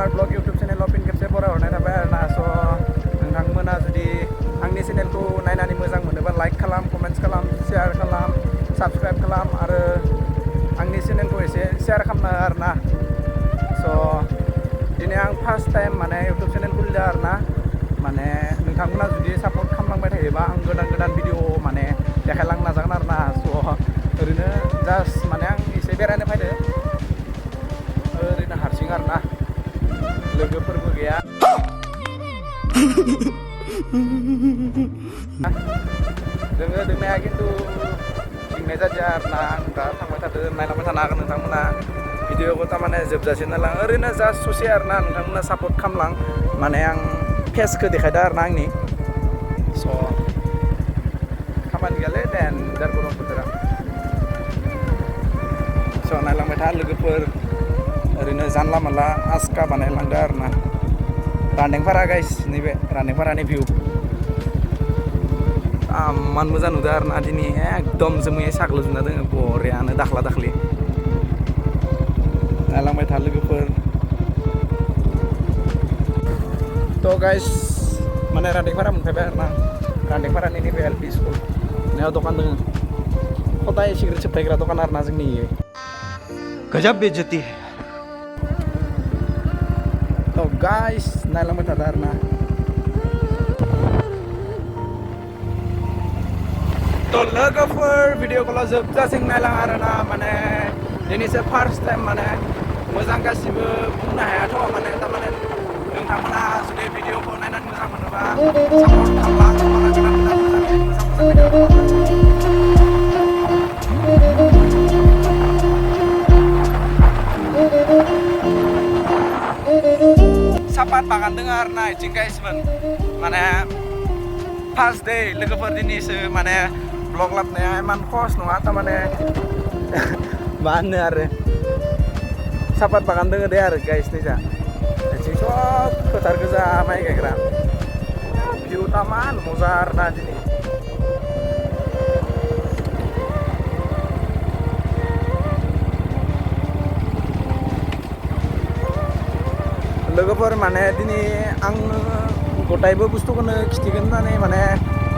Art blog YouTube चेनेलाव फिन खेबसे बरायहरनाय थाबाय आरोना स' नोंथांमोना जुदि आंनि चेनेलखौ नायनानै मोजां मोनोबा लाइक खालाम, कमेन्ट्स खालाम, शेयार खालाम, साबस्क्राइब खालाम आरो आंनि चेनेलखौ एसे शेयार खालामना आरोना। स' दिनै आं फार्स्ट टाइम माने इउटुब चेनेल खुलिदों आरोना। माने नोंथांमोना जुदि सापर्ट खालामलांबाय थायोबा आं गोदान भिडिअ माने देखायलांनो नाजागोन आरोना। स' ओरैनो जास्ट माने आं एसे बेरायनो फैदो, ओरैनो हारसिं आरोना, लोगोफोरबो गैया। जोङो दोंनाया खिन्थु गिंनाय जादिया आरोना। आं दा थांबाय थादों, नायलांबाय थानो हागोन नोंथांमोना भिडिअखौ थारमाने जोबजासिम नायलां, ओरैनो जास्ट ससे आरोना। नोंथांमोना सापर्ट खालामलां, माने आं फेसखौ देखायदो आरोना आंनि। स' खामानि गैयालै देनजार गरम बोथोरा। स' नायलांबाय था लोगोफोर, ओरैनो जानला मानला आसका बानायलांदो आरोना। रान्देंपारा गाइस, नैबे रान्देंपारानि भिउ आमान मोजां नुदों आरोना दिनै। एकदम जोमै साग्लोबजोबना दोङो बरियानो दाख्ला दाख्लि। नायलांबाय था लोगोफोर। थ' गाइस माने रान्देंपारा मोनफैबाय आरोना। रान्देंपारानि नैबे एल पि स्कुल नायाव दखान दोङो, खदाय सिगारेट सोबथायग्रा दखान आरोना जोंनि। गजब बेइज्जती है। थ' गाइस नायलांबाय थादो आरोना। थ' लोगोफोर भिडिअखौल' जोबजासिम नायलां आरोना। माने दिनैसो फार्स्ट टाइम माने मोजां गासिबो बुंनो हायाथ'। माने थारमाने नोंथांमोना जुदि भिडिअखौ नायनानै मोजां मोनोबा सापर्ट खालाम, सापात बागान दङ आरोना इथिं गाइसमोन। माने फार्स्ट डे लोगोफोर दिनैसो माने ब्लग लाबोनाया इमान खहस नङा थारमाने। मा होनो आरो सापात बागान दङ दे आरो गाइस नैजा इथिं सब फोथार गोजा माइ गायग्रा। भिउ तामान मजा आरोना दिनै। लोगोफोर माने दिनै आं गटायबो बुस्थुखौनो खिथिगोन होननानै माने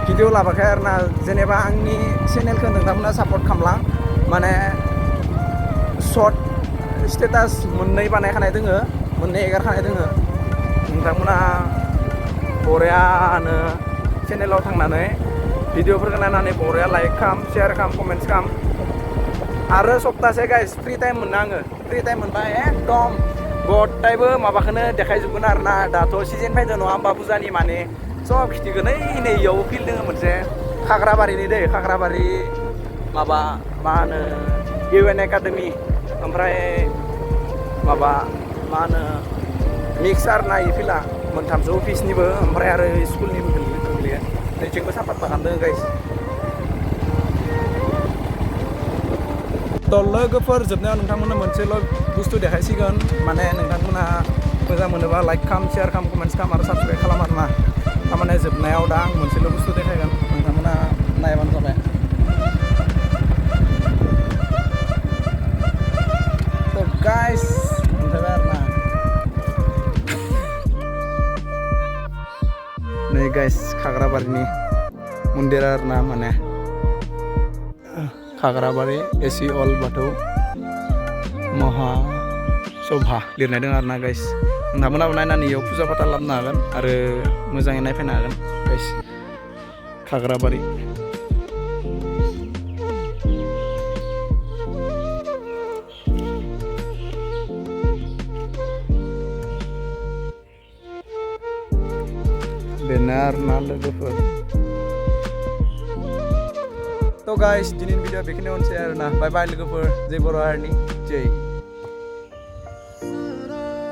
भिडिअ लाबाखै आरोना। जेनेबा आंनि चेनेलखौ नोंथांमोना सापर्ट खालामलां। माने सर्ट स्टेटास मोननै बानायखानाय दोङो, मोननै एगारखानाय दोङो। नोंथांमोना बरियानो चेनेलाव थांनानै भिडिअफोरखौ नायनानै बरिया लाइक खालाम, शेयार खालाम, कमेन्ट्स खालाम। आरो सप्तासे गाइस फ्रि टाइम मोनो आङो। फ्रि टाइम मोनबा एकदम गटायबो माबाखौनो देखायजोबगोन आरोना। दाथ' सिजेन फैदो नङा होमबा फुजानि, माने सब खिथिगोन। नै इयावबो फिल्ड दोङो मोनसे, खाग्राबारिनि दै, खाग्राबारि माबा मा होनो इउ एन एकाडेमि, ओमफ्राय माबा मा होनो मिक्स आरोना इ फिल्डआ मोनथामसो अफिसनिबो ओमफ्राय आरो स्कुलनिबो गोग्लैयो। नैथिंबो सापात बागान दङ गाइस। थ' लोगोफोर जोबनायाव नोंथांमोननो मोनसेल' बुस्थु देखायसिगोन। माने नोंथांमोना मोजां मोनोबा लाइक खालाम, शेयार खालाम, कमेन्ट्स खालाम आरो साबस्क्राइब खालाम आरोना। थारमाने जोबनायाव दा आं मोनसेल' बुस्थु देखायगोन, नोंथांमोना नायबानो जाबाय। थ' गाइस मोनफैबाय आरोना। नै गाइस खाग्राबारिनि मन्दिर आरोना। माने खाग्राबारि एसि अल बाथौ महासभा लिरनाय दं आरोना गाइस। नोंथांमोनाबो नायनानै इयाव फुजा फाथाल लाबोनो हागोन आरो मोजाङै नायफैनो हागोन गाइस। खाग्राबारि बेनो आरोना लोगोफोर। थ' गाइस दिनैनि भिडिअ बेखिनियावनोसै आरोना। बाय बाय लोगोफोर, जय बर' हारिनि जय।